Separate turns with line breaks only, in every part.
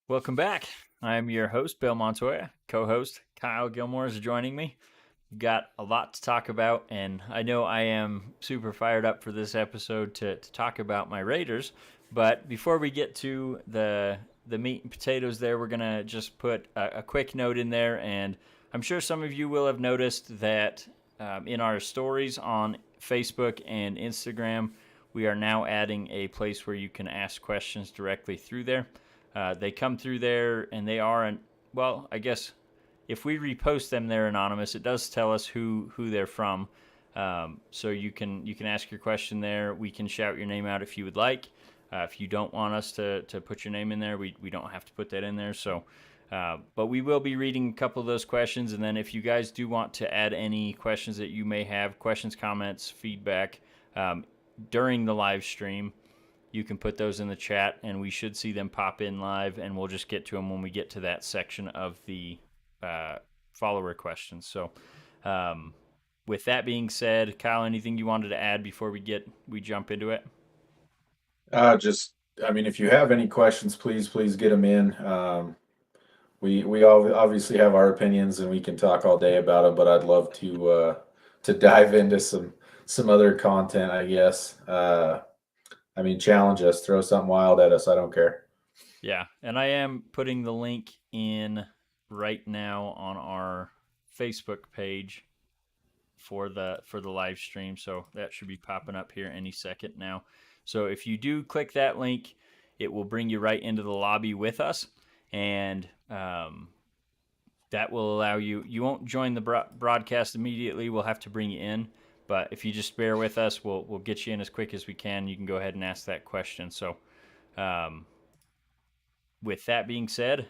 Welcome back. I'm your host, Bill Montoya. Co-host Kyle Gilmore is joining me. We've got a lot to talk about, and I know I am super fired up for this episode to talk about my Raiders. But before we get to the meat and potatoes there, we're going to just put a quick note in there. And I'm sure some of you will have noticed that in our stories on Facebook and Instagram, we are now adding a place where you can ask questions directly through there. They come through there, and they are, well, I guess if we repost them, they're anonymous. It does tell us who they're from, so you can ask your question there. We can shout your name out if you would like. If you don't want us to put your name in there, we don't have to put that in there. So, but we will be reading a couple of those questions, and then if you guys do want to add any questions that you may have, questions, comments, feedback, during the live stream, you can put those in the chat, and we should see them pop in live, and we'll just get to them when we get to that section of the follower questions. So, with that being said, Kyle, anything you wanted to add before we jump into it?
If you have any questions, please get them in. We all obviously have our opinions, and we can talk all day about them. But I'd love to dive into some other content, I guess. Challenge us, throw something wild at us. I don't care.
Yeah, and I am putting the link in right now on our Facebook page for the live stream, so that should be popping up here any second now. So if you do click that link, it will bring you right into the lobby with us, and that will allow you. You won't join the broadcast immediately. We'll have to bring you in, but if you just bear with us, we'll get you in as quick as we can. You can go ahead and ask that question. So, um, with that being said,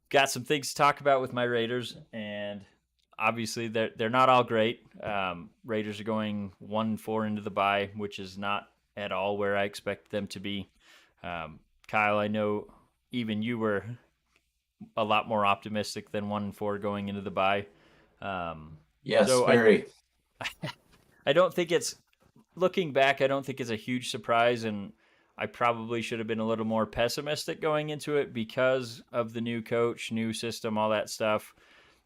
got some things to talk about with my Raiders, and obviously they're not all great. Raiders are going 1-4 into the bye, which is not at all where I expect them to be. Kyle, I know even you were a lot more optimistic than 1-4 going into the bye.
Yes,
So I
very.
I don't think it's looking back. I don't think it's a huge surprise, and I probably should have been a little more pessimistic going into it because of the new coach, new system, all that stuff.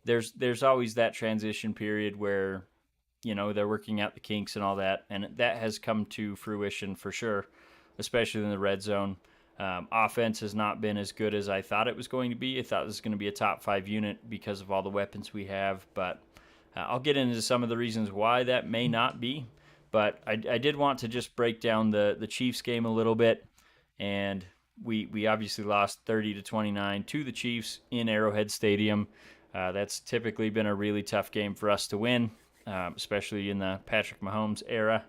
There's always that transition period where they're working out the kinks and all that, and that has come to fruition for sure, especially in the red zone. Offense has not been as good as I thought it was going to be. I thought this was going to be a top 5 unit because of all the weapons we have, but I'll get into some of the reasons why that may not be. But I did want to just break down the Chiefs game a little bit, and we obviously lost 30-29 to the Chiefs in Arrowhead Stadium. That's typically been a really tough game for us to win, especially in the Patrick Mahomes era.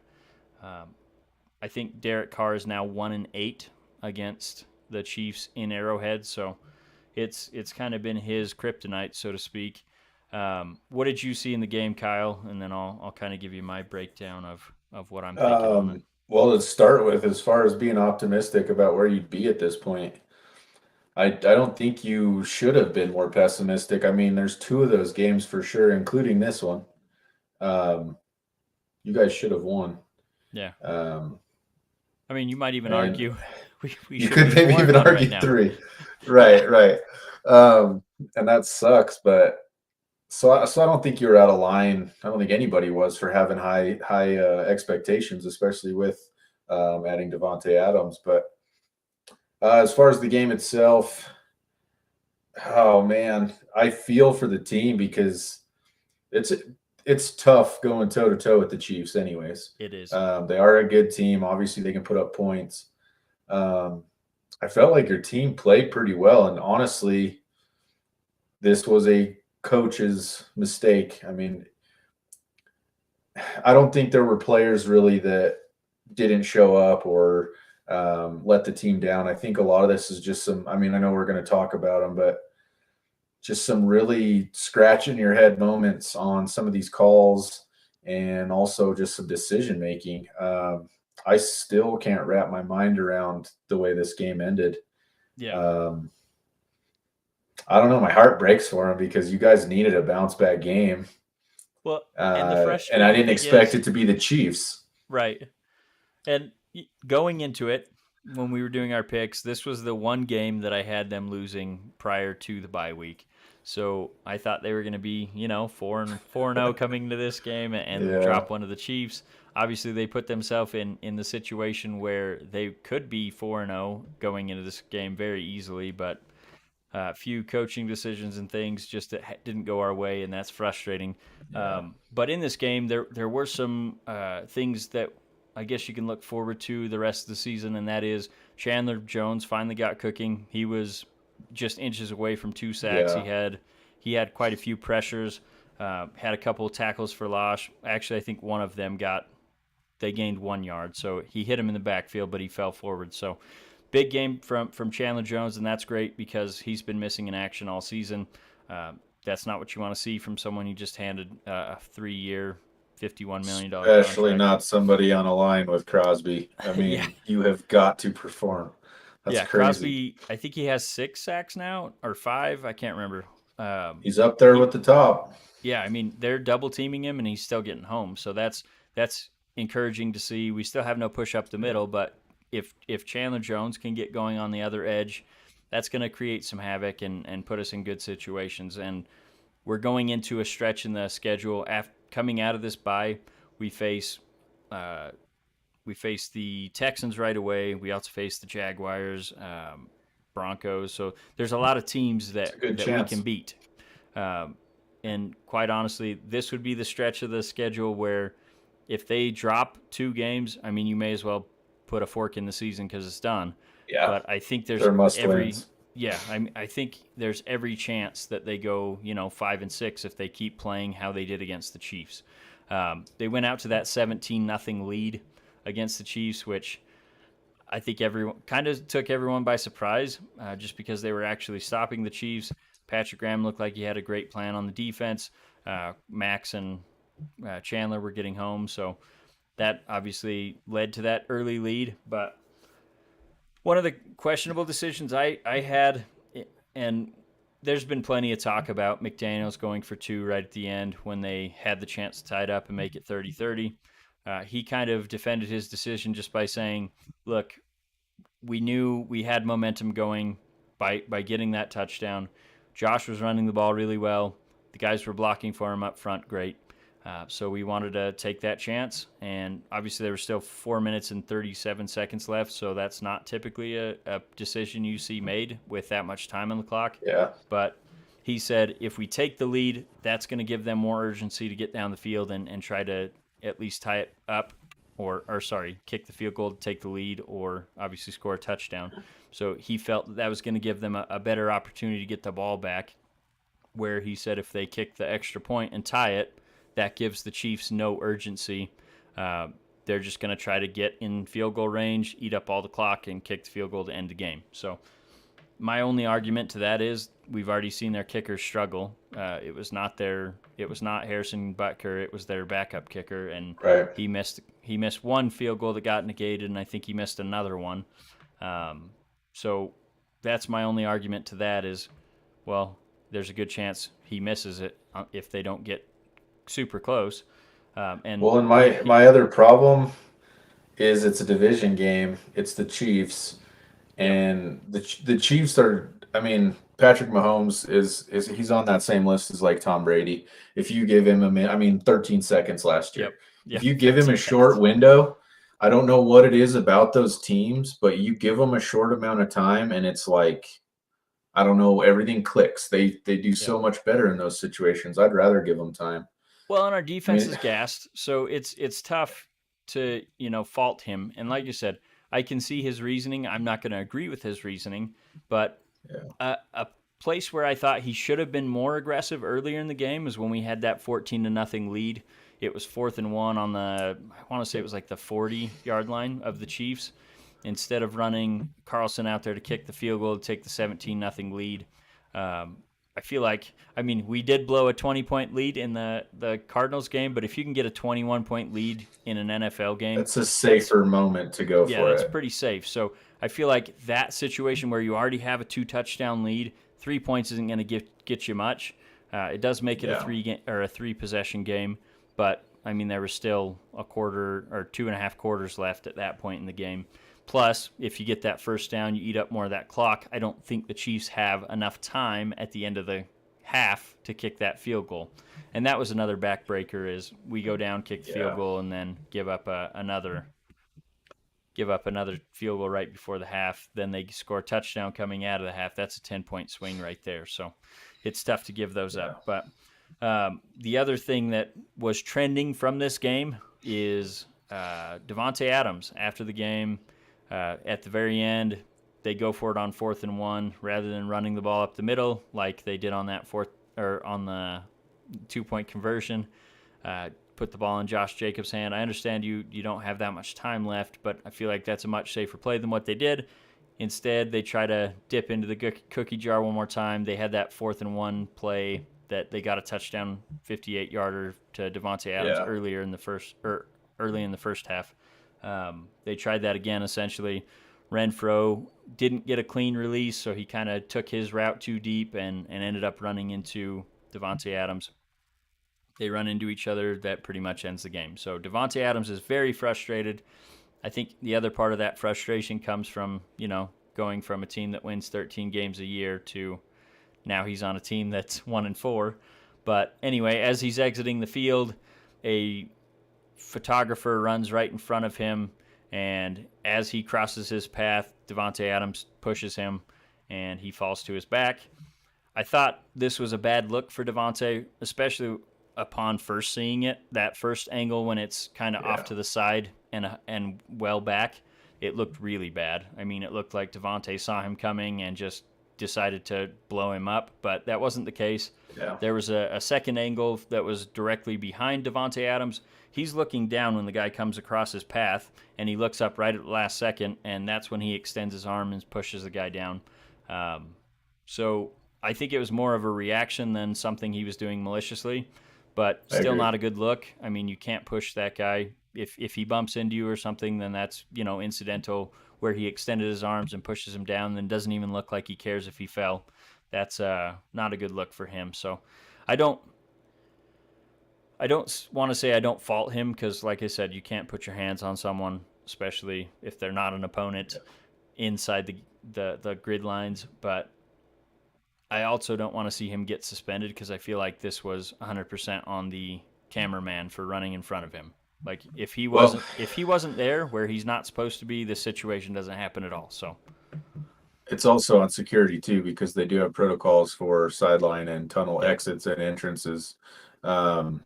Um, I think Derek Carr is now 1-8 against the Chiefs in Arrowhead, so it's kind of been his kryptonite, so to speak. What did you see in the game, Kyle? And then I'll kind of give you my breakdown of what I'm thinking on it.
Well, let's start with as far as being optimistic about where you'd be at this point. I don't think you should have been more pessimistic. I mean, there's two of those games for sure, including this one. Um, you guys should have won.
Yeah,
Um,
I mean, you might even
and
argue we
you
should
could
be
maybe even
4-1 right
argue
now.
three. Right, right. And that sucks, but so I don't think you're out of line. I don't think anybody was for having high expectations, especially with adding Devonte Adams. But as far as the game itself, oh man, I feel for the team because it's it's tough going toe to toe with the Chiefs. Anyways,
It is.
they are a good team. Obviously, they can put up points. Um, I felt like your team played pretty well, and honestly, this was a coach's mistake. I mean, I don't think there were players really that didn't show up or let the team down. I think a lot of this is just some. I mean, I know we're going to talk about them, but just some really scratching your head moments on some of these calls, and also just some decision making. I still can't wrap my mind around the way this game ended.
Yeah.
Um, I don't know. My heart breaks for him because you guys needed a bounce back game,
Well, and the
and I
frustrating
didn't
thing
expect
is,
it to be the Chiefs.
right. And going into it, when we were doing our picks, this was the one game that I had them losing prior to the bye week. So I thought they were going to be, 4-0 coming into this game and
Yeah,
drop one of the Chiefs. Obviously, they put themselves in the situation where they could be 4-0 going into this game very easily, but a few coaching decisions and things just that didn't go our way, and that's frustrating.
yeah,
But in this game, there were some things that I guess you can look forward to the rest of the season, and that is Chandler Jones finally got cooking. He was just inches away from 2 sacks.
yeah.
He had quite a few pressures. Had a couple of tackles for loss. Actually, I think one of them they gained 1 yard, so he hit him in the backfield, but he fell forward. So big game from Chandler Jones, and that's great because he's been missing in action all season. That's not what you want to see from someone you just handed a 3-year, $51 million
Especially
contract.
not somebody on a line with Crosby. I
Yeah,
mean, you have got to perform. That's
yeah.
crazy.
Crosby, I think he has 6 sacks now or 5. I can't remember.
He's up there
He
with the top.
Yeah, I mean they're double teaming him and he's still getting home. So that's encouraging to see. We still have no push up the middle, but if Chandler Jones can get going on the other edge, that's going to create some havoc and put us in good situations. And we're going into a stretch in the schedule. Coming out of this bye, we face uh, we face the Texans right away. We also face the Jaguars, Broncos. So there's a lot of teams
It's a
that
good
that we can
chance.
beat. Um, and quite honestly, this would be the stretch of the schedule where if they drop 2 games, I mean, you may as well put a fork in the season because it's done.
Yeah,
But I think there's
they're must
every
wins.
yeah, I think there's every chance that they go 5-6 if they keep playing how they did against the Chiefs. They went out to that 17-0 lead against the Chiefs, which I think everyone kind of took everyone by surprise, just because they were actually stopping the Chiefs. Patrick Graham looked like he had a great plan on the defense. Max and Chandler were getting home, so that obviously led to that early lead. But one of the questionable decisions I had, and there's been plenty of talk about McDaniels going for 2 right at the end when they had the chance to tie it up and make it 30-30. He kind of defended his decision just by saying, look, we knew we had momentum going by getting that touchdown. Josh was running the ball really well. The guys were blocking for him up front, great. So we wanted to take that chance, and obviously there were still 4 minutes and 37 seconds left, so that's not typically a decision you see made with that much time on the clock.
Yeah,
But he said if we take the lead, that's going to give them more urgency to get down the field and try to at least tie it up, or sorry, kick the field goal to take the lead, or obviously score a touchdown. So he felt that was going to give them a better opportunity to get the ball back. Where he said if they kick the extra point and tie it, that gives the Chiefs no urgency. Uh, they're just going to try to get in field goal range, eat up all the clock, and kick the field goal to end the game. So my only argument to that is we've already seen their kickers struggle. It was not Harrison Butker. It was their backup kicker, and
right.
he missed one field goal that got negated, and I think he missed another one. So that's my only argument to that is, well, there's a good chance he misses it if they don't get super close. And
Well, and my other problem is it's a division game. It's the Chiefs,
yep,
and the Chiefs are. I mean, Patrick Mahomes is he's on that same list as like Tom Brady. If you give him I mean, 13 seconds last year.
yep,
If
yep,
you give him a
13
short
seconds.
window, I don't know what it is about those teams, but you give them a short amount of time, and it's like I don't know, everything clicks. They do
Yep.
so much better in those situations. I'd rather give them time.
Well, and our
I
defense
mean,
is gassed, so it's tough to fault him. And like you said, I can see his reasoning. I'm not going to agree with his reasoning, but
yeah,
a place where I thought he should have been more aggressive earlier in the game is when we had that 14-0 lead. It was 4th and 1 on I want to say it was like the 40-yard line of the Chiefs. Instead of running Carlson out there to kick the field goal to take the 17-0 lead, um, I feel like, I mean, we did blow a 20-point lead in the Cardinals game, but if you can get a 21-point lead in an NFL game,
that's a
that's
safer moment to go
yeah,
for
that's
it.
pretty safe. So I feel like that situation where you already have a 2 touchdown lead, 3 points isn't going to get you much. It does make it a
Yeah.
a 3 possession game, but I mean there was still a quarter or 2.5 quarters left at that point in the game. Plus, if you get that first down, you eat up more of that clock. I don't think the Chiefs have enough time at the end of the half to kick that field goal. And that was another backbreaker is we go down, kick the field
Yeah.
goal, and then give up another field goal right before the half. Then they score a touchdown coming out of the half. That's a 10-point swing right there. So it's tough to give those
Yeah.
up. But the other thing that was trending from this game is Davante Adams. After the game, at the very end, they go for it on 4th and 1 rather than running the ball up the middle like they did on that fourth or on the 2-point conversion. Put the ball in Josh Jacobs' hand. I understand you don't have that much time left, but I feel like that's a much safer play than what they did. Instead, they try to dip into the cookie jar one more time. They had that 4th and 1 play that they got a touchdown 58-yarder to Davante Adams
Yeah.
early in the first half. They tried that again essentially. Renfro didn't get a clean release, so he kind of took his route too deep and ended up running into Davante Adams. They run into each other. That pretty much ends the game. So Davante Adams is very frustrated. I think the other part of that frustration comes from, going from a team that wins 13 games a year to now he's on a team that's 1-4. But anyway, as he's exiting the field, a photographer runs right in front of him, and as he crosses his path, Davante Adams pushes him, and he falls to his back. I thought this was a bad look for Davante, especially upon first seeing it. That first angle when it's kind of off
Yeah.
to the side and well back, it looked really bad. I mean, it looked like Davante saw him coming and just decided to blow him up, but that wasn't the case.
Yeah.
There was a second angle that was directly behind Davante Adams. He's looking down when the guy comes across his path, and he looks up right at the last second, and that's when he extends his arm and pushes the guy down. So I think it was more of a reaction than something he was doing maliciously, but
I
still
agree.
not a good look. I mean, you can't push that guy. If he bumps into you or something, then that's, incidental. Where he extended his arms and pushes him down, then doesn't even look like he cares if he fell. That's not a good look for him. So I don't want to say I don't fault him because, like I said, you can't put your hands on someone, especially if they're not an opponent inside the grid lines. But I also don't want to see him get suspended because I feel like this was 100% on the cameraman for running in front of him. Like if he
Well,
wasn't there where he's not supposed to be, this situation doesn't happen at all. So
it's also on security too because they do have protocols for sideline and tunnel
yep,
exits and entrances. Um,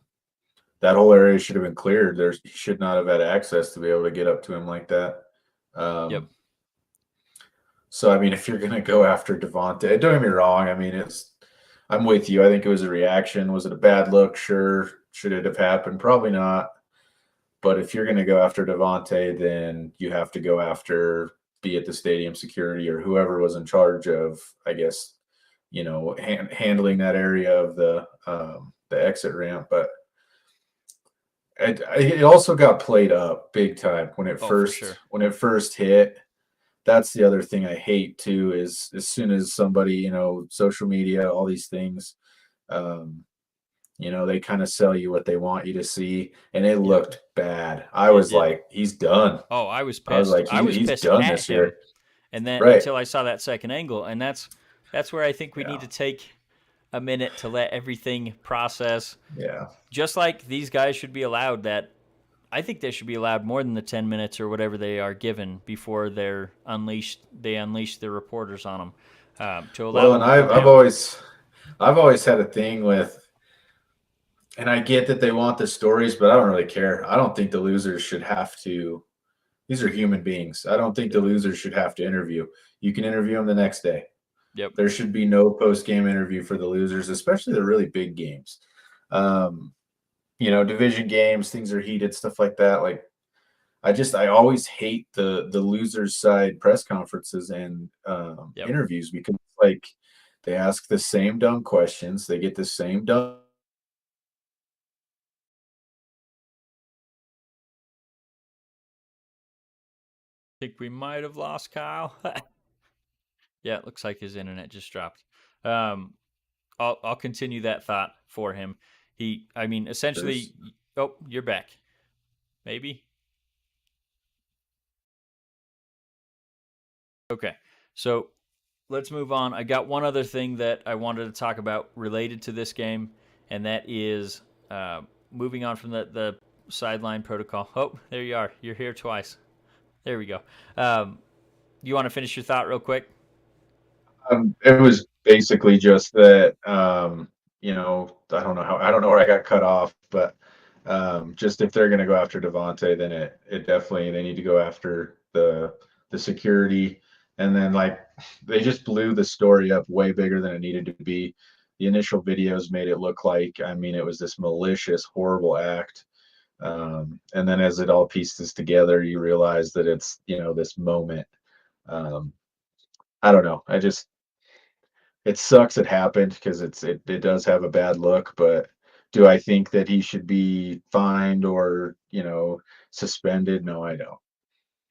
that whole area should have been cleared. He should not have had access to be able to get up to him like that.
yep,
Um, so I mean, if you're gonna go after Devontae, don't get me wrong. I mean, I'm with you. I think it was a reaction. Was it a bad look? Sure. Should it have happened? Probably not. But if you're gonna go after Devontae, then you have to go after be it the stadium security or whoever was in charge of, I guess, handling that area of the exit ramp. But it also got played up big time when it
oh for
first
sure,
when it first hit. That's the other thing I hate too is as soon as somebody, social media, all these things, um, they kind of sell you what they want you to see, and it
yep,
looked bad. I
it
was
did.
like, he's done.
Oh, I was
I was
pissed.
like,
I was
he's
pissed
done
at
this year.
him, and then
Right.
until I saw that second angle, and that's where I think we need
Yeah.
to take a minute to let everything process.
Yeah.
Just like these guys should be allowed that. I think they should be allowed more than the 10 minutes or whatever they are given before they're unleashed. They unleash the reporters on them to allow
Well, and
them to cool
I've
down.
always had a thing with, and I get that they want the stories, but I don't really care. I don't think the losers should have to. These are human beings. I don't think the
Yep.
losers should have to interview. You can interview them the next day.
Yep.
There should be no post game interview for the losers, especially the really big games. Um, division games, things are heated, stuff like that. Like I always hate the losers side press conferences and
Yep.
interviews because like they ask the same dumb questions, they get the same dumb.
Think we might have lost Kyle. Yeah, it looks like his internet just dropped. Um, I'll continue that thought for him. I mean, essentially. Oh, you're back. Maybe. Okay. So let's move on. I got one other thing that I wanted to talk about related to this game, and that is moving on from the sideline protocol. Oh, there you are. You're here twice. There we go. Um, you want to finish your thought real quick?
It was basically just that, I don't know where I got cut off, but just if they're going to go after Devontae, then it definitely they need to go after the security, and then like they just blew the story up way bigger than it needed to be. The initial videos made it look like, I mean, it was this malicious, horrible act. And then as it all pieces together, you realize that it's, this moment. Um, I don't know. It sucks it happened because it does have a bad look, but do I think that he should be fined or, suspended? No, I don't.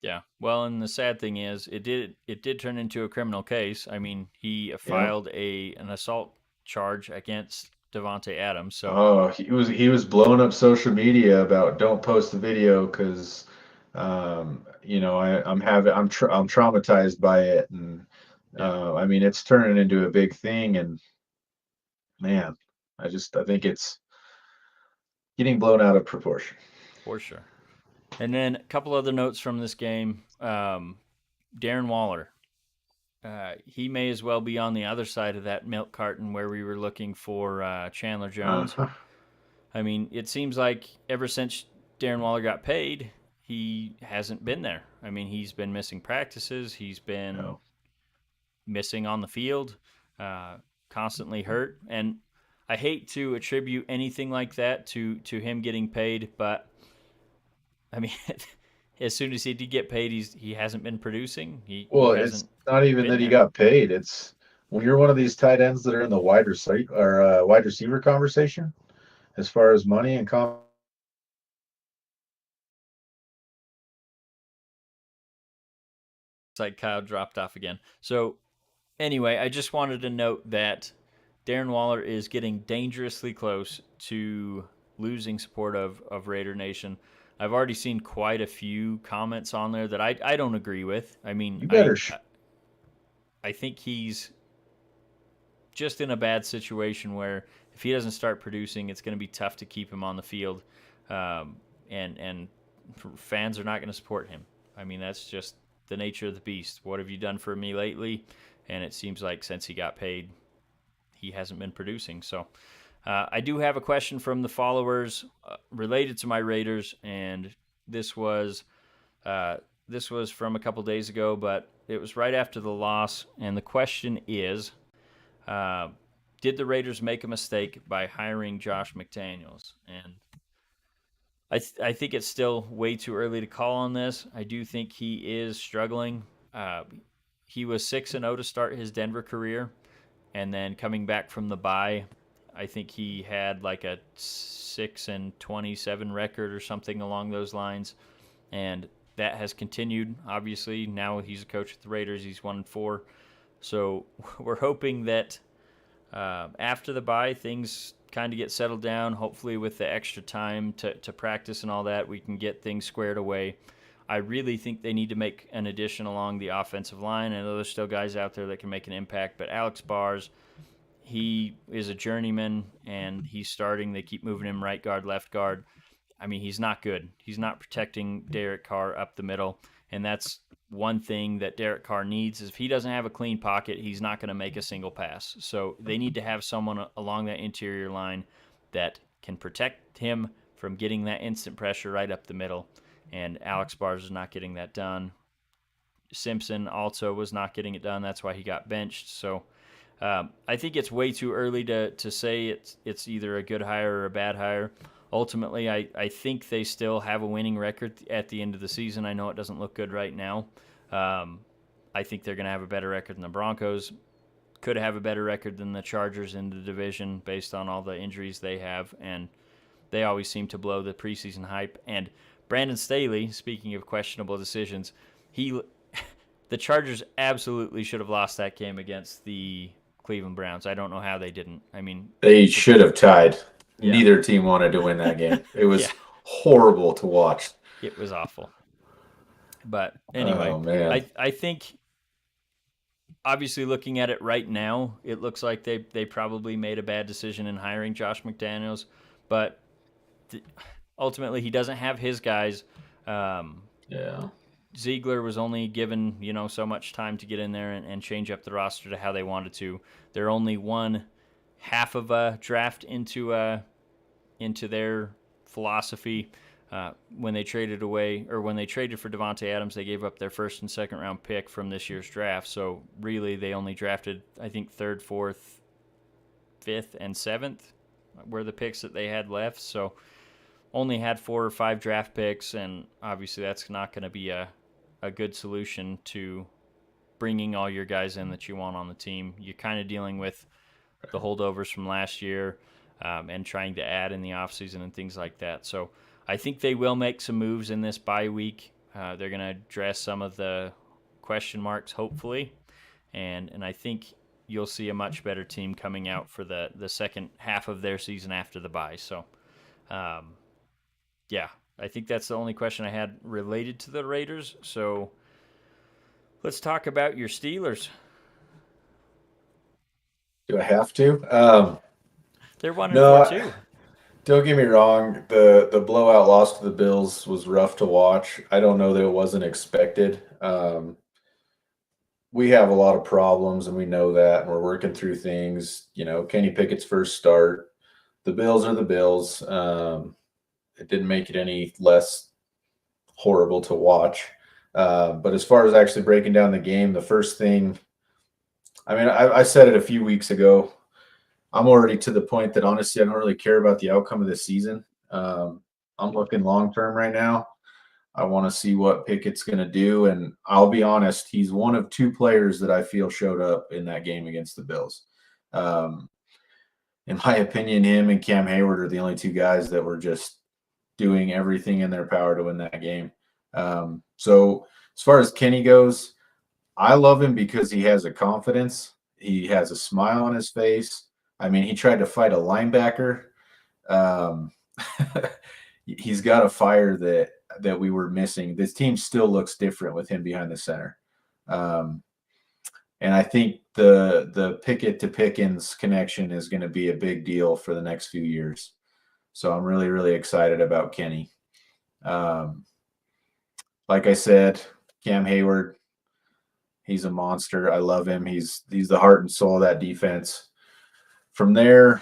Yeah. Well, and the sad thing is, it did turn into a criminal case. I mean, he
Yeah.
filed an assault charge against Devonte Adams. So
Oh, he was blowing up social media about don't post the video because I'm traumatized by it, and
yeah,
I mean it's turning into a big thing, and man, I think it's getting blown out of proportion.
for sure. And then a couple other notes from this game. Darren Waller. He may as well be on the other side of that milk carton where we were looking for Chandler Jones.
Uh-huh.
I mean, it seems like ever since Darren Waller got paid, he hasn't been there. I mean, he's been missing practices. He's been
No.
missing on the field, constantly hurt. And I hate to attribute anything like that to him getting paid, but I mean, as soon as he did get paid, he hasn't been producing. He
Well, it's
hasn't
not even
been
that he
there.
got paid. It's when you're one of these tight ends that are in the wide receiver conversation as far as money and
It's like Kyle dropped off again. So anyway, I just wanted to note that Darren Waller is getting dangerously close to losing support of Raider Nation. I've already seen quite a few comments on there that I don't agree with. I mean,
you
I
better sh-
I think he's just in a bad situation where if he doesn't start producing, it's going to be tough to keep him on the field, and fans are not going to support him. I mean, that's just the nature of the beast. What have you done for me lately? And it seems like since he got paid, he hasn't been producing. So I do have a question from the followers related to my Raiders, and this was uh, this was from a couple days ago, but it was right after the loss. And the question is, uh, did the Raiders make a mistake by hiring Josh McDaniels? And I think it's still way too early to call on this. I do think he is struggling. Uh, he was 6-0 to start his Denver career, and then coming back from the bye, I think he had like a 6-27 record or something along those lines, and that has continued. Obviously, now he's a coach at the Raiders. He's 1-4, so we're hoping that after the bye, things kind of get settled down. Hopefully, with the extra time to practice and all that, we can get things squared away. I really think they need to make an addition along the offensive line. I know there's still guys out there that can make an impact, but Alex Bars, he is a journeyman and he's starting. They keep moving him right guard, left guard. I mean, he's not good. He's not protecting Derek Carr up the middle, and that's one thing that Derek Carr needs. Is if he doesn't have a clean pocket, he's not going to make a single pass. So they need to have someone along that interior line that can protect him from getting that instant pressure right up the middle. And Alex Bars is not getting that done. Simpson also was not getting it done. That's why he got benched. So I think it's way too early to say it's either a good hire or a bad hire. Ultimately, I think they still have a winning record at the end of the season. I know it doesn't look good right now. Um, I think they're going to have a better record than the Broncos. Could have a better record than the Chargers in the division based on all the injuries they have, and they always seem to blow the preseason hype. And Brandon Staley, speaking of questionable decisions, he the Chargers absolutely should have lost that game against the Cleveland Browns. I don't know how they didn't. I mean,
They
the,
should have tied.
yeah,
Neither team wanted to win that game. It
yeah,
was horrible to watch.
it was awful. But anyway,
Oh man.
I think obviously, looking at it right now, it looks like they probably made a bad decision in hiring Josh McDaniels, but ultimately he doesn't have his guys. Um,
Yeah.
Ziegler was only given so much time to get in there and change up the roster to how they wanted to. They're only one half of a draft into their philosophy. When they traded away, or when they traded for Devontae Adams, they gave up their first and second round pick from this year's draft. So really, they only drafted, I think, third, fourth, fifth, and seventh were the picks that they had left. So only had 4 or 5 draft picks, and obviously that's not going to be a good solution to bringing all your guys in that you want on the team. You're kind of dealing with the holdovers from last year, and trying to add in the offseason and things like that. So I think they will make some moves in this bye week. They're going to address some of the question marks, hopefully, and I think you'll see a much better team coming out for the second half of their season after the bye. So, um, yeah, I think that's the only question I had related to the Raiders. So let's talk about your Steelers.
Do I have to?
They're 1-4
No,
too.
don't get me wrong. The blowout loss to the Bills was rough to watch. I don't know that it wasn't expected. We have a lot of problems, and we know that, and we're working through things. Kenny Pickett's first start. The Bills are the Bills. It didn't make it any less horrible to watch. But as far as actually breaking down the game, the first thing, I mean, I said it a few weeks ago. I'm already to the point that honestly, I don't really care about the outcome of the season. I'm looking long term right now. I want to see what Pickett's going to do. And I'll be honest, he's one of 2 players that I feel showed up in that game against the Bills. Um, in my opinion, him and Cam Hayward are the only 2 guys that were just doing everything in their power to win that game. So as far as Kenny goes, I love him because he has a confidence. He has a smile on his face. I mean, he tried to fight a linebacker. Um, he's got a fire that we were missing. This team still looks different with him behind the center. Um, and I think the Pickett to Pickens connection is going to be a big deal for the next few years. So I'm really, really excited about Kenny. Um, like I said, Cam Hayward, he's a monster. I love him. He's the heart and soul of that defense. From there,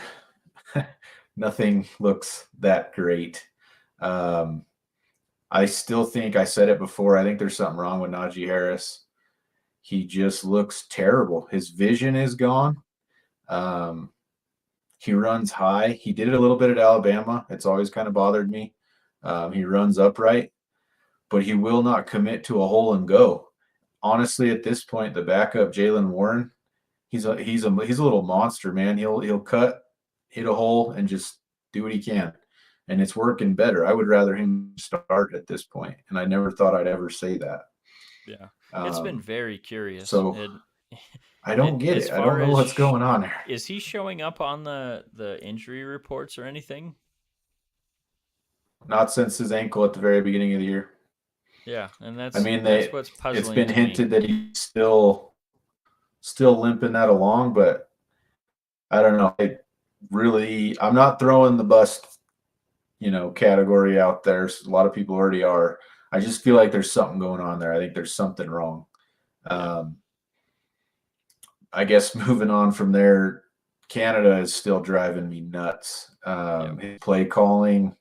nothing looks that great. Um, I still think I said it before. I think there's something wrong with Najee Harris. He just looks terrible. His vision is gone. Um, he runs high. He did it a little bit at Alabama. It's always kind of bothered me. He runs upright, but he will not commit to a hole and go. Honestly, at this point, the backup Jalen Warren, he's a little monster, man. He'll cut, hit a hole, and just do what he can, and it's working better. I would rather him start at this point, and I never thought I'd ever say that.
Yeah, it's been
Um,
very curious.
so I don't
And
get
as
it. I don't
far
know
as
what's going on there.
is he showing up on the injury reports or anything?
Not since his ankle at the very beginning of the year.
Yeah, and
I mean,
that's what's
it's
puzzling
been
to me.
hinted that he's still limping that along, but I don't know. I'm not throwing the bust, category out there. A lot of people already are. I just feel like there's something going on there. I think there's something wrong.
Yeah,
Um, I guess moving on from there, Canada is still driving me nuts.
yep,
His play calling.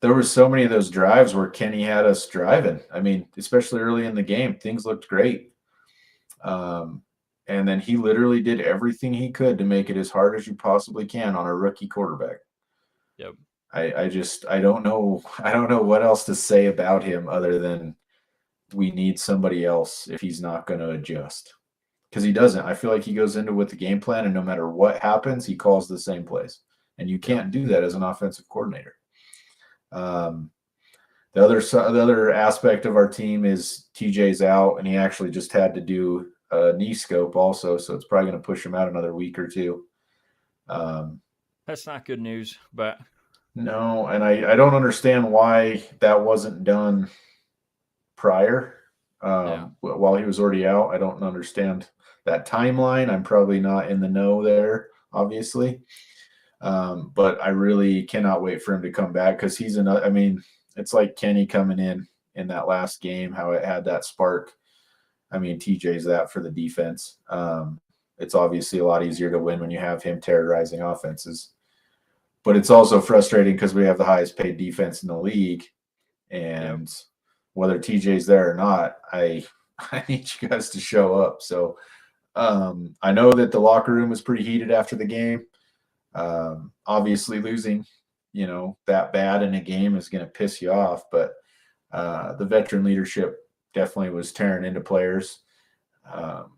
There were so many of those drives where Kenny had us driving. I mean, especially early in the game, things looked great. Um, and then he literally did everything he could to make it as hard as you possibly can on a rookie quarterback.
yep,
I don't know what else to say about him other than we need somebody else if he's not going to adjust. Because he doesn't. I feel like he goes into with the game plan, and no matter what happens, he calls the same plays. And you
yep.
can't do that as an offensive coordinator. Um, the other aspect of our team is TJ's out, and he actually just had to do a knee scope also, so it's probably going to push him out another week or two. Um,
That's not good news, but
no, and I don't understand why that wasn't done prior.
Yeah.
while he was already out. I don't understand that timeline. I'm probably not in the know there, obviously. But I really cannot wait for him to come back because he's another. I mean, it's like Kenny coming in that last game, how it had that spark. I mean, TJ's that for the defense. It's obviously a lot easier to win when you have him terrorizing offenses. But it's also frustrating because we have the highest paid defense in the league,
Yep.
and whether TJ's there or not, I need you guys to show up. So I know that the locker room was pretty heated after the game. Obviously, losing, that bad in a game is going to piss you off, but the veteran leadership definitely was tearing into players. Um,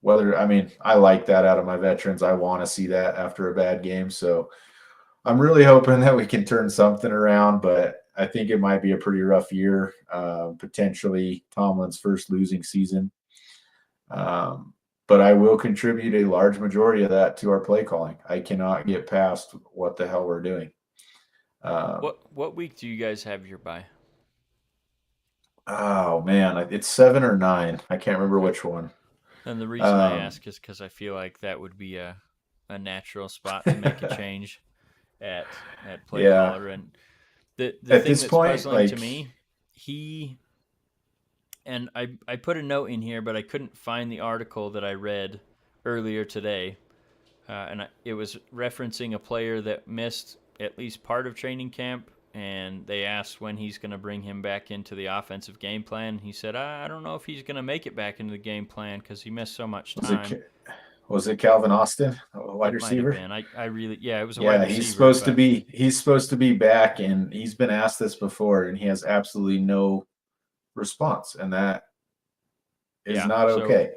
I mean, I like that out of my veterans. I want to see that after a bad game. So I'm really hoping that we can turn something around, but I think it might be a pretty rough year. Potentially Tomlin's first losing season. Um, but I will contribute a large majority of that to our play calling. I cannot get past what the hell we're doing. Um,
What week do you guys have your bye?
oh man, it's 7 or 9. I can't remember
Okay.
which one.
And the reason I
Um,
ask is because I feel like that would be a natural spot to make a change at play
yeah.
caller. And the
At
thing
this
that's
point,
puzzling to
like,
me, he and I put a note in here, but I couldn't find the article that I read earlier today, it was referencing a player that missed at least part of training camp, and they asked when he's going to bring him back into the offensive game plan. He said, "I don't know if he's going to make it back into the game plan because he missed so much
was it
time."
was it Calvin Austin, a wide
It might have
receiver?
been. I really, yeah, it was a wide
Yeah,
receiver, but
he's supposed to be back, and he's been asked this before, and he has absolutely no response, and that is
yeah.
not
So
okay.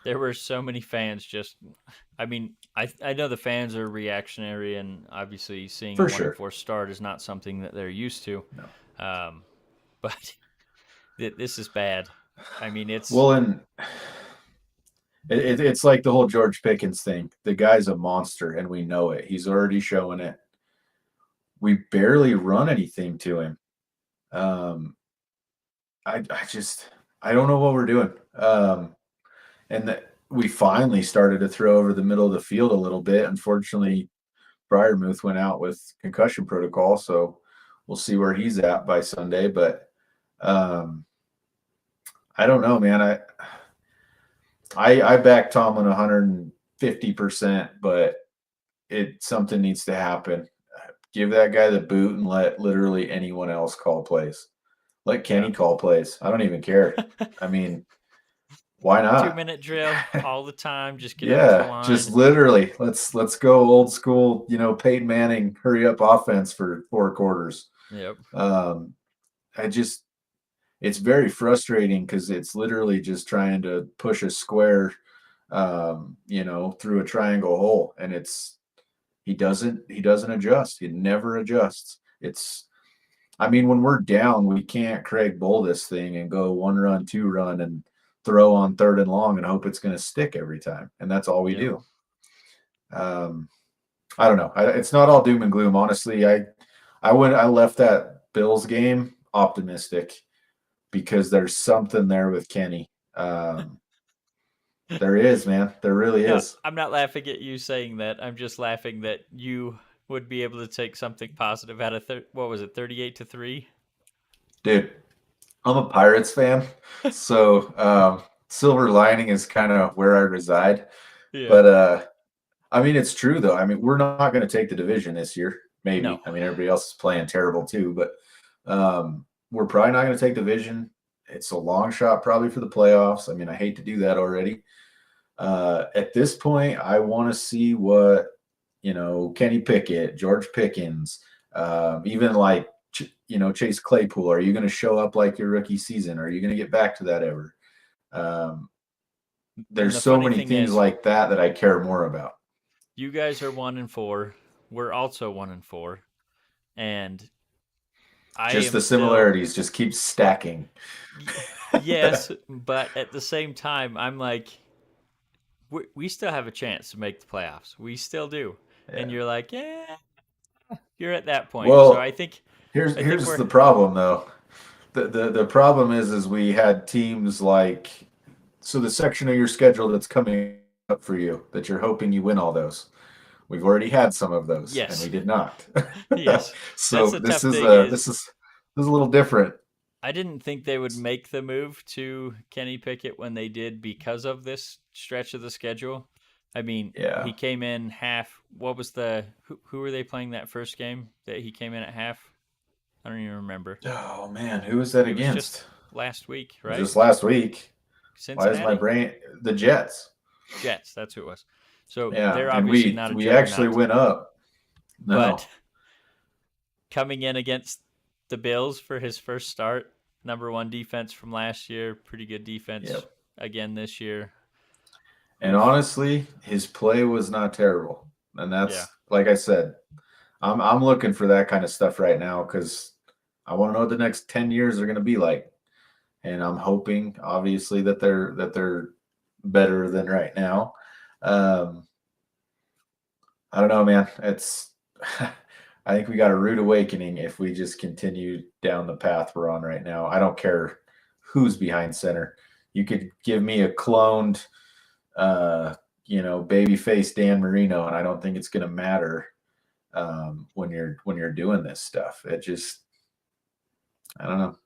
there were so many fans just. I mean, I know the fans are reactionary, and obviously seeing a
For
1-4
sure.
start is not something that they're used to.
No.
Um, but this is bad. I mean, it's
Well, and it's like the whole George Pickens thing. The guy's a monster, and we know it. He's already showing it. We barely run anything to him. Um, I don't know what we're doing. And that we finally started to throw over the middle of the field a little bit. Unfortunately, Fryermuth went out with concussion protocol, so we'll see where he's at by Sunday. But um, I don't know, man. I back Tomlin 150%, but something needs to happen. Give that guy the boot and let literally anyone else call plays. Let
yeah.
Kenny call plays. I don't even care. I mean, why
2
not?
minute drill all the time. Just get up to the
Yeah, just
line.
literally let's go old school, Peyton Manning hurry up offense for 4 quarters.
Yep.
Um, I just it's very frustrating because it's literally just trying to push a square, through a triangle hole, and he doesn't adjust. He never adjusts. I mean, when we're down, we can't Craig Bull this thing and go 1 run, 2 run, and throw on 3rd and long and hope it's going to stick every time. And that's all we
Yep.
do. Um, I don't know. It's not all doom and gloom. Honestly, I left that Bills game optimistic because there's something there with Kenny. There is, man. There really
No,
is.
I'm not laughing at you saying that. I'm just laughing that you would be able to take something positive out of what was it, 38-3?
Dude, I'm a Pirates fan. So silver lining is kind of where I reside.
Yeah.
But I mean, it's true though. I mean, we're not going to take the division this year.
No.
Maybe. I mean, everybody else is playing terrible too, but we're probably not going to take the division. It's a long shot probably for the playoffs. I mean, I hate to do that already. At this point, I want to see what Kenny Pickett, George Pickens, even like Chase Claypool. Are you going to show up like your rookie season? Are you going to get back to that ever? Um,
And
there's
the
so
funny
many
thing
things
is,
like that I care more about.
you guys are 1-4. We're also 1-4. And I
Just
am
the
still
similarities just keep stacking.
yes, but at the same time, I'm like, we still have a chance to make the playoffs. We still do. And
Yeah.
you're like, yeah, you're at that point. So I
Well,
think
here's
I think
here's
we're
the problem though. the problem is we had teams like, so the section of your schedule that's coming up for you that you're hoping you win all those. We've already had some of those, and we
Yes.
did not.
Yes. That's
So
the
this
tough
is
thing
a
is
this is a little different.
I didn't think they would make the move to Kenny Pickett when they did because of this stretch of the schedule. I mean,
Yeah.
he came in half. What was the who were they playing that first game that he came in at half? I don't even remember.
Oh man, who was that
It was just
against?
last week,
It was
right?
just last week. Why is my
Cincinnati
brain the Jets?
Jets. That's who it was. So
Yeah,
they're
and
obviously
we
not a
we actually
juggernaut,
went up.
but
No.
coming in against the Bills for his first start, number one defense from last year, pretty good defense
Yep.
again this year.
And
Oof.
honestly, his play was not terrible. And
Yeah.
that's like I said, I'm looking for that kind of stuff right now because I want to know what the next 10 years are going to be like. And I'm hoping, obviously, that they're better than right now. Um, I don't know, man. It's I think we got a rude awakening if we just continue down the path we're on right now. I don't care who's behind center. You could give me a cloned, uh, baby face Dan Marino, and I don't think it's going to matter when you're doing this stuff. It just, I don't know.
All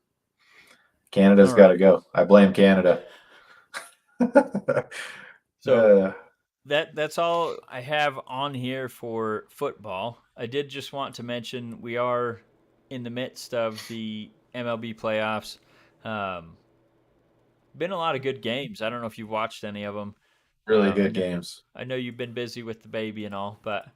Canada's got to
right.
go. I blame Canada.
So
uh,
that's all I have on here for football. I did just want to mention we are in the midst of the MLB playoffs. Um, been a lot of good games. I don't know if you've watched any of them.
really
I
good
know
games.
I know you've been busy with the baby and all, but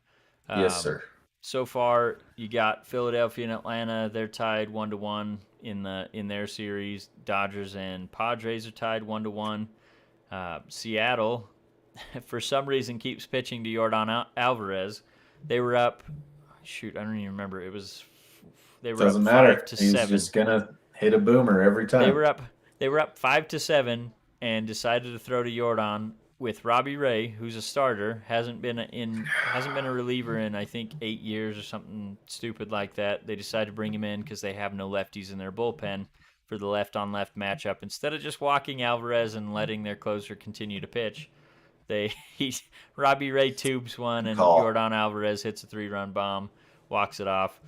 Yes,
um,
sir.
so far you got Philadelphia and Atlanta. They're tied 1-1 in their series. Dodgers and Padres are tied 1-1. Seattle, for some reason, keeps pitching to Jordan Alvarez. They were up. Shoot, I don't even remember. They were up
Doesn't
five
matter.
to
He's
seven.
just gonna hit a boomer every
They
time.
were up. They were up 5-7 and decided to throw to Jordan with Robbie Ray, who's a starter, hasn't been a reliever in I think 8 years or something stupid like that. They decided to bring him in because they have no lefties in their bullpen for the left on left matchup instead of just walking Alvarez and letting their closer continue to pitch. They he Robbie Ray tubes one
Good
and
call.
Jordan Alvarez hits a 3-run bomb, walks it off.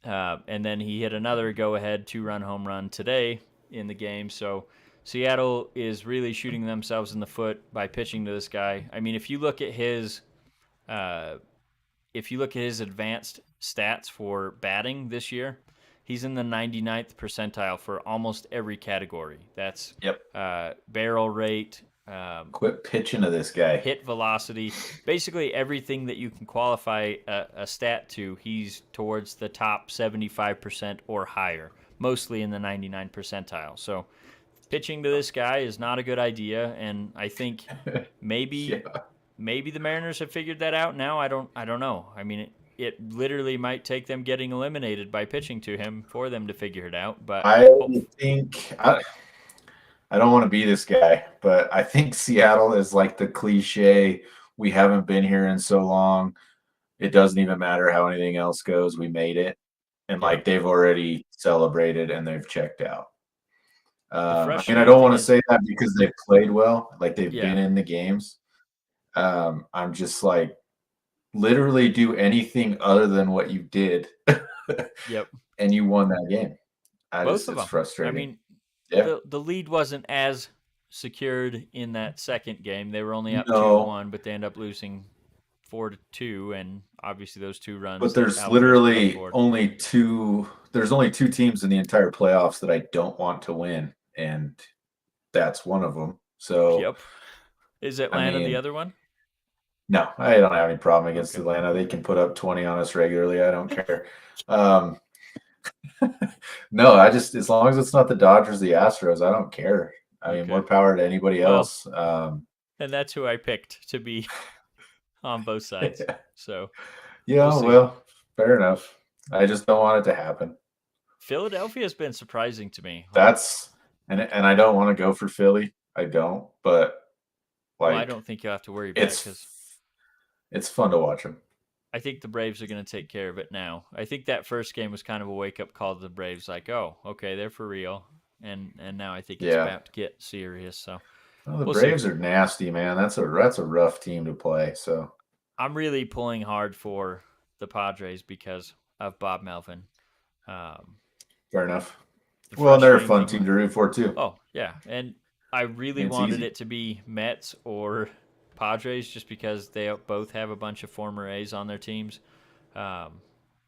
And then he hit another go-ahead 2-run home run today in the game. So Seattle is really shooting themselves in the foot by pitching to this guy. I mean, uh, if you look at his advanced stats for batting this year, he's in the 99th percentile for almost every category. That's
Yep.
barrel rate,
Quit pitching to this guy.
hit velocity, basically everything that you can qualify a stat to, he's towards the top 75% or higher, mostly in the 99 percentile. So pitching to this guy is not a good idea, and I think maybe
Yeah.
maybe the Mariners have figured that out now. I don't know. I mean, it literally might take them getting eliminated by pitching to him for them to figure it out, but
I think I don't want to be this guy, but I think Seattle is like the cliche. We haven't been here in so long. It doesn't even matter how anything else goes. We made it. And
yep.
like they've already celebrated and they've checked out.
The
I
frustrating
don't
thing
want to
is,
say that because they've played well, like they've
yeah,
been in the games. I'm just like, literally do anything other than what you did,
yep.
and you won that game.
Both of
It's
them. I
frustrating.
mean,
Yeah.
the lead wasn't as secured in that second game. They were only up two
No,
one, but they end up losing 4-2, and obviously those two
but
runs that
there's
Alvarez put on the
literally
board.
only two. There's only two teams in the entire playoffs that I don't want to win, and that's one of them. So,
Yep. Is
I
Atlanta the
mean,
other one?
no, I don't have any problem against
Okay.
Atlanta. They can put up 20 on us regularly. I don't care. Um, no, I just as long as it's not the Dodgers, the Astros, I don't care. I mean, more
Okay.
power to anybody
Well,
else.
and that's who I picked to be on both sides. So we'll
Yeah,
see.
well, fair enough. I just don't want it to happen.
Philadelphia has been surprising to me. Like,
That's and I don't want to go for Philly. I don't, but
well, I
like
don't think you'll have to worry about it
it's
because
it's fun to watch them.
I think the Braves are going to take care of it now. I think that first game was kind of a wake up call to the Braves, like, oh, okay, they're for real, and now I think it's
Yeah.
about to get serious. So
Well, the
we'll see.
Braves are nasty, man. That's a rough team to play. So
I'm really pulling hard for the Padres because of Bob Melvin. Um,
fair enough.
the
Well, and they're a
frustrating
fun
thing,
team to root for too.
oh yeah, and I
I
really
mean, it's
wanted
easy.
it to be Mets or Padres just because they both have a bunch of former A's on their teams. Um,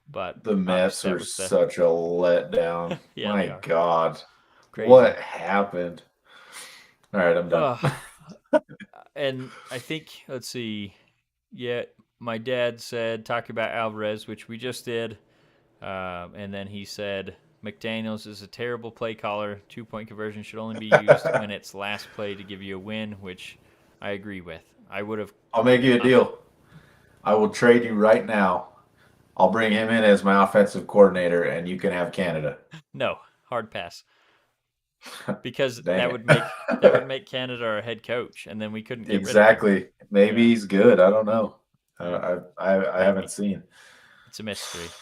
but
The
obviously
Mets
that
are
was the
such a letdown.
yeah, they
My
are
God,
crazy.
what happened? All right, I'm done.
Uh, and I think let's see. Yeah, my dad said talk about Alvarez, which we just did, and then he said McDaniel's is a terrible play caller. 2-point conversion should only be used when it's last play to give you a win, which I agree with. I would have.
I'll make you a
Uh,
deal. I will trade you right now. I'll bring him in as my offensive coordinator, and you can have Canada.
no, hard pass because
Dang
that
it.
would make Canada our head coach, and then we couldn't get rid of him.
Exactly. Maybe
Yeah,
he's good. I don't know.
yeah,
I haven't
maybe
seen.
it's a mystery.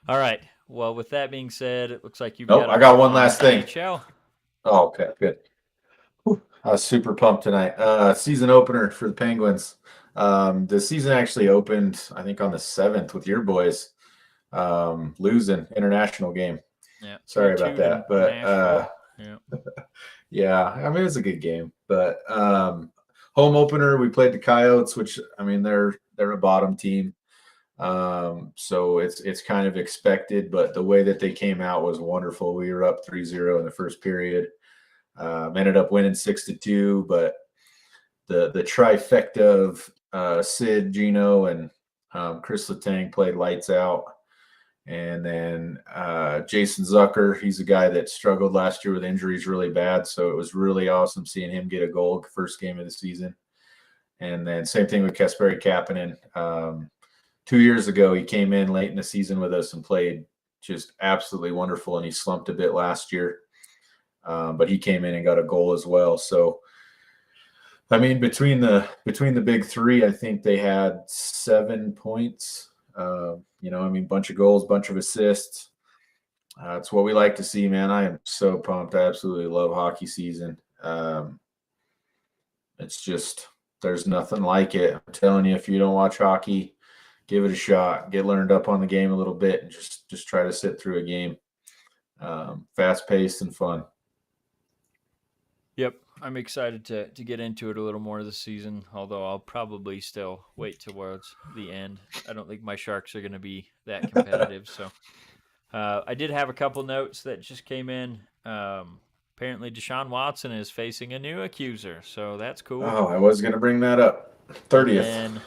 All right. Well, with that being said, it looks like you've
Nope.
got a
I got
note
one
on
last thing.
NHL.
Oh, okay, good. I was super pumped tonight. Season opener for the Penguins. The season actually opened, I think, on the 7th with your boys losing international game.
Yeah,
Sorry about
3-2 to
that, but
Nashville. Yeah.
yeah, I mean it was a good game. But home opener, we played the Coyotes, which I mean they're a bottom team. So it's kind of expected, but the way that they came out was wonderful. We were up 3-0 in the first period. Ended up winning 6-2, but the trifecta of Sid, Gino, and Chris Letang played lights out. And then Jason Zucker, he's a guy that struggled last year with injuries really bad. So it was really awesome seeing him get a goal first game of the season. And then same thing with Kasperi Kapanen. 2 years ago, he came in late in the season with us and played just absolutely wonderful. And he slumped a bit last year, but he came in and got a goal as well. So I mean, between the big three, I think they had 7 points. I mean, bunch of goals, bunch of assists. It's what we like to see, man. I am so pumped. I absolutely love hockey season. It's just there's nothing like it. I'm telling you, if you don't watch hockey, give it a shot. Get learned up on the game a little bit, and just try to sit through a game. Fast paced and fun.
Yep. I'm excited to get into it a little more this season, although I'll probably still wait towards the end. I don't think my Sharks are going to be that competitive. So I did have a couple notes that just came in. Apparently, Deshaun Watson is facing a new accuser, so that's cool.
Oh, I was gonna bring that up.
And
30th.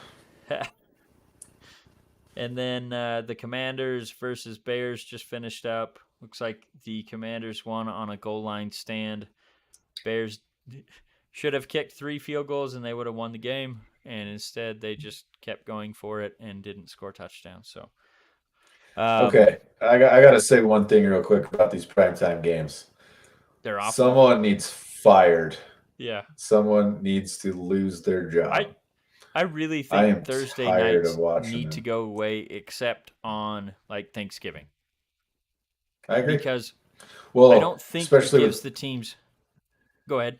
then the Commanders versus Bears just finished up. Looks like the Commanders won on a goal line stand. Bears should have kicked 3 field goals and they would have won the game, and instead they just kept going for it and didn't score touchdowns. So,
Okay, I got to say one thing real quick about these primetime games.
they're awful.
Someone needs fired.
Yeah,
Someone needs to lose their
I
job.
I really
I
think
am
Thursday
tired of
nights
watching
need to
them.
go away except on like Thanksgiving
I agree.
because I
Well,
don't think it
especially
gives
with,
the teams. Go ahead.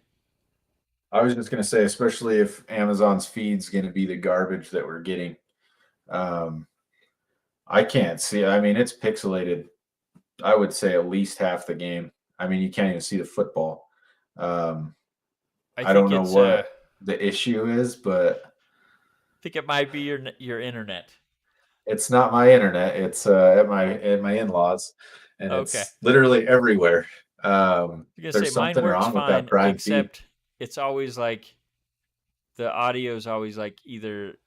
I was just going to say, especially if Amazon's feed's going to be the garbage that we're getting. Um, I can't see. I mean, it's pixelated. I would say at least half the game. I mean, you can't even see the football. Um,
I
I
think
don't know
it's
what the issue is, but
think it might be your internet.
it's not my internet. It's at my in-laws, and
Okay.
it's literally everywhere.
I'm gonna say
There's
mine
something
works
wrong with that
fine,
Prime feed.
except it's always like the audio is always like either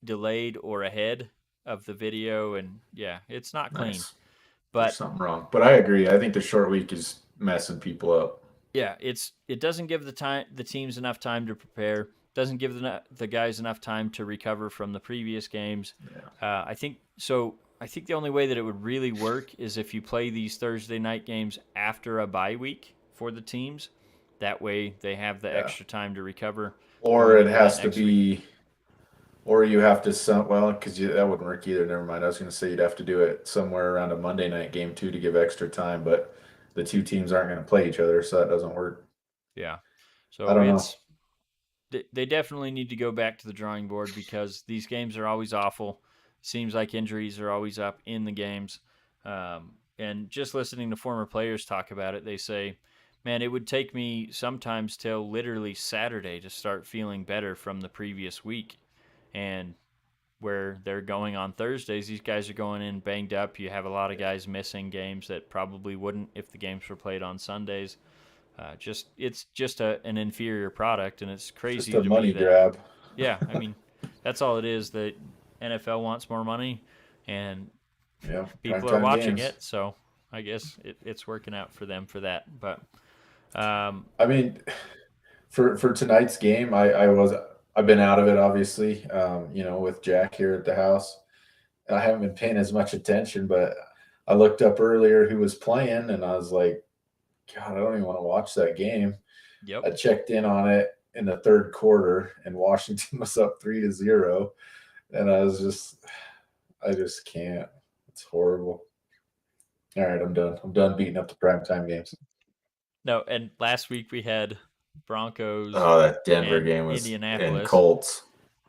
delayed or ahead of the video, and yeah, it's not clean.
Nice. There's
But
something wrong, but I agree. I think the short week is messing people up.
yeah, it doesn't give the teams enough time to prepare. Doesn't give the guys enough time to recover from the previous games.
Yeah.
I think so. I think the only way that it would really work is if you play these Thursday night games after a bye week for the teams. That way they have the
Yeah.
extra time to recover
Or
going
it
into that
has to
next week.
be Or you have to well, because that wouldn't work either. Never mind. I was going to say you'd have to do it somewhere around a Monday night game too to give extra time, but the two teams aren't going to play each other, so that doesn't work.
Yeah.
I
So
don't know.
they definitely need to go back to the drawing board because these games are always awful. Seems like injuries are always up in the games. And just listening to former players talk about it, they say, man, it would take me sometimes till literally Saturday to start feeling better from the previous week. And where they're going on Thursdays, these guys are going in banged up. You have a lot of guys missing games that probably wouldn't if the games were played on Sundays. It's just an inferior product, and it's
It's just
crazy
a
to me
money
that
grab.
yeah, I mean that's all it is. That NFL wants more money, and
Yeah,
people are
primetime
watching
games.
it, so I guess it's working out for them for that. But um,
I mean, for tonight's game, I've been out of it obviously. With Jack here at the house, I haven't been paying as much attention, but I looked up earlier who was playing, and I was like, God, I don't even want to watch that game.
yep.
I checked in on it in the third quarter, and Washington was up 3-0, and I just can't. It's horrible. All right, I'm done. I'm done beating up the primetime games.
No, and last week we had Broncos
Oh, that Denver
and
game was and
Indianapolis,
Colts.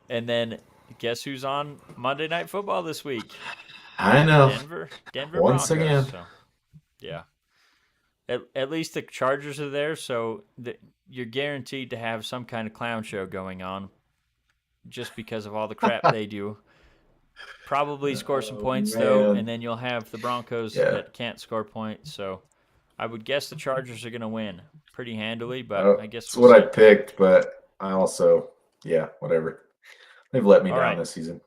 and then guess who's on Monday Night Football this week?
I know.
Denver
Once
Broncos.
again.
So yeah, at least the Chargers are there, so you're guaranteed to have some kind of clown show going on just because of all the crap they do. Probably score some
Oh
points though, and
man.
then you'll have the Broncos
Yeah.
that can't score points. So I would guess the Chargers are going to win pretty handily, but I guess
That's
we'll
what I
see.
picked, but I also, yeah, whatever. They've let me
All
down
right.
this season.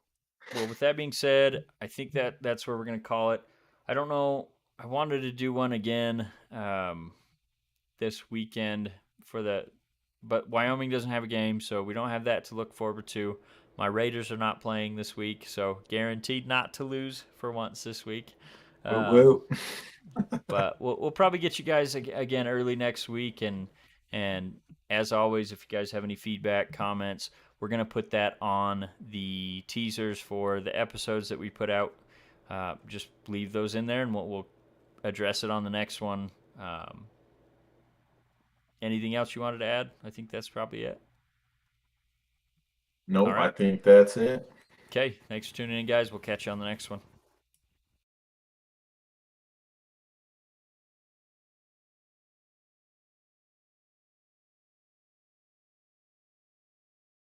Well, with that being said, I think that's where we're going to call it. I don't know. I wanted to do one again this weekend for the, but Wyoming doesn't have a game, so we don't have that to look forward to. My Raiders are not playing this week, so guaranteed not to lose for once this week.
Woo
Um,
woo.
but we'll probably get you guys again early next week, and as always, if you guys have any feedback, comments, we're gonna put that on the teasers for the episodes that we put out. Just leave those in there, and we'll address it on the next one. Um, Anything else you wanted to add? I think that's probably it. All
Nope, I
right.
think that's it.
Okay. Thanks for tuning in, guys. We'll catch you on the next one.